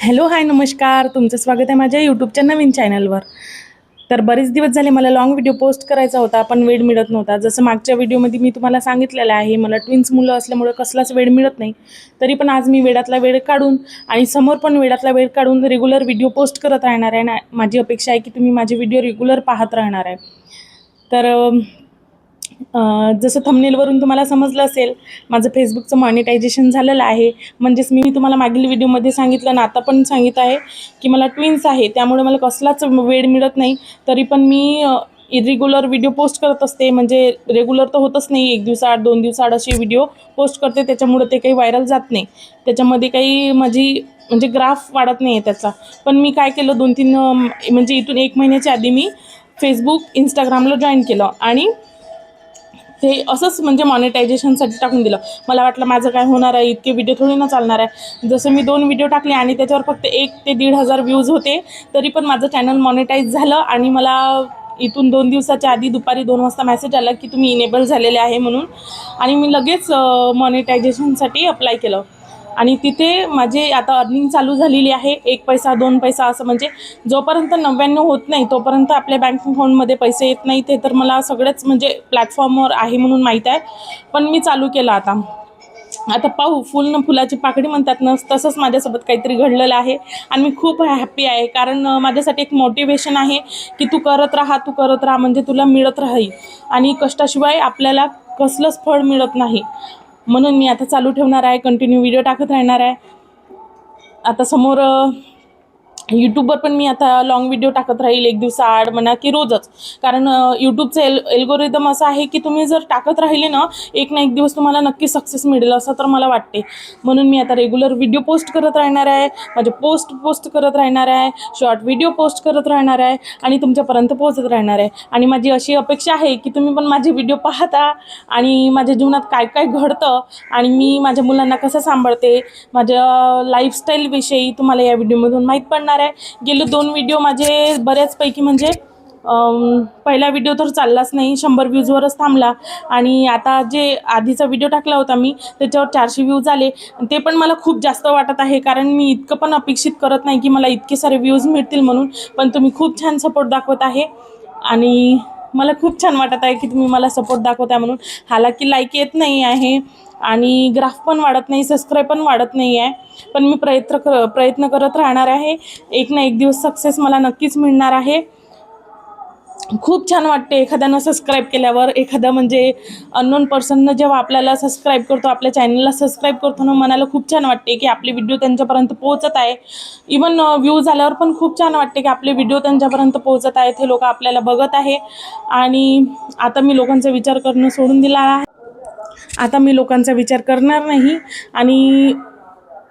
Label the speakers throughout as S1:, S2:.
S1: Hello, हाय, नमस्कार. तुमचं स्वागत आहे माझ्या यूट्यूबच्या नवीन चॅनलवर. तर बरेच दिवस झाले मला लाँग व्हिडिओ पोस्ट करायचा होता, पण वेळ मिळत नव्हता. जसं मागच्या व्हिडिओमध्ये मी तुम्हाला सांगितलेलं आहे, मला ट्विन्स मुलं असल्यामुळे कसलाच वेळ मिळत नाही. तरी पण आज मी वेळातला वेळ काढून आणि समोर पण वेळातला वेळ काढून रेग्युलर व्हिडिओ पोस्ट करत राहणार आहे ना. माझी अपेक्षा आहे की तुम्ही माझे व्हिडिओ रेग्युलर पाहत राहणार आहे. तर जसं थंबनेलवरून तुम्हाला समजलं असेल, माझं फेसबुकचं मॉनिटायझेशन झालेलं आहे. म्हणजेच मी तुम्हाला मागील व्हिडिओमध्ये सांगितलं ना, आता पण सांगित आहे की मला ट्विन्स आहे, त्यामुळे मला कसलाच वेळ मिळत नाही. तरी पण मी इरेग्युलर व्हिडिओ पोस्ट करत असते. म्हणजे रेग्युलर तर होतच नाही, 1 दिवसाआड 2 दिवसाआड असे व्हिडिओ पोस्ट करते. त्याच्यामुळे ते काही व्हायरल जात नाही. त्याच्यामध्ये काही माझी म्हणजे ग्राफ वाढत नाही आहे त्याचा. पण मी काय केलं, 2-3 म्हणजे इथून 1 महिन्याच्या आधी मी फेसबुक, इंस्टाग्रामला जॉईन केलं आणि ते असंच म्हणजे मॉनिटायझेशनसाठी टाकून दिलं. मला वाटलं माझं काय होणार आहे, इतके व्हिडिओ थोडी ना चालणार आहे. जसं मी 2 व्हिडिओ टाकले आणि त्याच्यावर फक्त 1 ते 1,500 व्ह्यूज होते, तरी पण माझं चॅनल मॉनिटाईज झालं आणि मला इथून 2 दिवसाच्या आधी दुपारी 2 वाजता मेसेज आला की तुम्ही इनेबल झालेले आहे म्हणून. आणि मी लगेच मॉनिटायझेशनसाठी अप्लाय केलं आणि तिथे माझे आता अर्निंग चालू झालेली आहे. 1 पैसा 2 पैसा असं, म्हणजे जोपर्यंत 99 होत नाही तोपर्यंत आपल्या बँक अकाउंटमध्ये पैसे येत नाही. ते तर मला सगळेच म्हणजे प्लॅटफॉर्मवर आहे म्हणून माहीत आहे. पण मी चालू केलं आता. आता पाहू, फुल न फुलाची पाकळी म्हणतात ना, तसंच माझ्यासोबत काहीतरी घडलेलं आहे आणि मी खूप हॅप्पी आहे. कारण माझ्यासाठी एक मोटिवेशन आहे की तू करत राहा, तू करत राहा, म्हणजे तुला मिळत राहील. आणि कष्टाशिवाय आपल्याला कसलंच फळ मिळत नाही. म्हणून मी आता चालू ठेवणार आहे, कंटिन्यू व्हिडिओ टाकत राहणार आहे. आता समोर यूट्यूबवर पण मी आता लाँग व्हिडिओ टाकत राहील, 1 दिवसाआड म्हणा की रोजच. कारण यूट्यूबचं एल्गोरिदम असं आहे की तुम्ही जर टाकत राहिले ना, एक ना एक दिवस तुम्हाला नक्की सक्सेस मिळेल असं तर मला वाटते. म्हणून मी आता रेग्युलर व्हिडिओ पोस्ट करत राहणार आहे, माझे पोस्ट करत राहणार आहे, शॉर्ट व्हिडिओ पोस्ट करत राहणार आहे आणि तुमच्यापर्यंत पोहोचत राहणार आहे. आणि माझी अशी अपेक्षा आहे की तुम्ही पण माझे व्हिडिओ पाहता आणि माझ्या जीवनात काय काय घडतं आणि मी माझ्या मुलांना कसं सांभाळते, माझ्या लाईफस्टाईलविषयी तुम्हाला या व्हिडिओमधून माहीत पडणार आहे. गेले 2 व्हिडिओ माझे बऱ्याचपैकी म्हणजे पहिला व्हिडिओ तर चाललाच नाही, 100 व्ह्यूजवरच थांबला. आणि आता जे आधीचा व्हिडिओ टाकला होता मी, त्याच्यावर 400 व्ह्यूज आले. ते पण मला खूप जास्त वाटत आहे, कारण मी इतकं पण अपेक्षित करत नाही की मला इतके सारे व्ह्यूज मिळतील म्हणून. पण तुम्ही खूप छान सपोर्ट दाखवत आहे आणि मला खूप छान वाटत आहे की तुम्ही मला सपोर्ट दाखवता म्हणून. हालाकी लाईक येत नाही आहे आणि ग्राफ पण वाढत नाही, सबस्क्राईब पण वाढत नाही आहे. पण मी प्रयत्न करत राहणार आहे. एक ना एक दिवस सक्सेस मला नक्कीच मिळणार आहे. खूप छान वाटते एखाद्यानं सबस्क्राईब केल्यावर. एखादा म्हणजे अननोन पर्सननं जेव्हा आपल्याला सबस्क्राईब करतो, आपल्या चॅनलला सबस्क्राईब करतो ना, मनाला खूप छान वाटते की आपले व्हिडिओ त्यांच्यापर्यंत पोहोचत आहे. इवन व्ह्यूज झाल्यावर पण खूप छान वाटते की आपले व्हिडिओ त्यांच्यापर्यंत पोहोचत आहेत, हे लोक आपल्याला बघत आहे. आणि आता मी लोकांचा विचार करणं सोडून दिला आहे. आता मी लोकांचा विचार करणार नाही आणि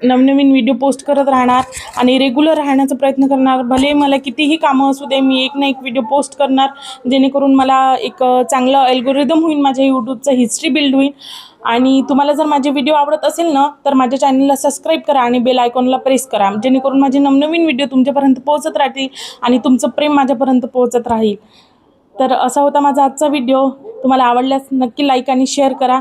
S1: नवनवीन व्हिडिओ पोस्ट करत राहणार आणि रेग्युलर राहण्याचा प्रयत्न करणार. भले मला कितीही कामं असू दे, मी एक ना एक व्हिडिओ पोस्ट करणार, जेणेकरून मला एक चांगलं अल्गोरिदम होईल, माझ्या यूट्यूबचं हिस्ट्री बिल्ड होईल. आणि तुम्हाला जर माझे व्हिडिओ आवडत असेल ना, तर माझ्या चॅनलला सबस्क्राईब करा आणि बेल आयकॉनला प्रेस करा, जेणेकरून माझे नवनवीन व्हिडिओ तुमच्यापर्यंत पोहोचत राहतील आणि तुमचं प्रेम माझ्यापर्यंत पोहोचत राहील. तर असा होता माझा आजचा व्हिडिओ. तुम्हाला आवडल्यास नक्की लाईक आणि शेअर करा.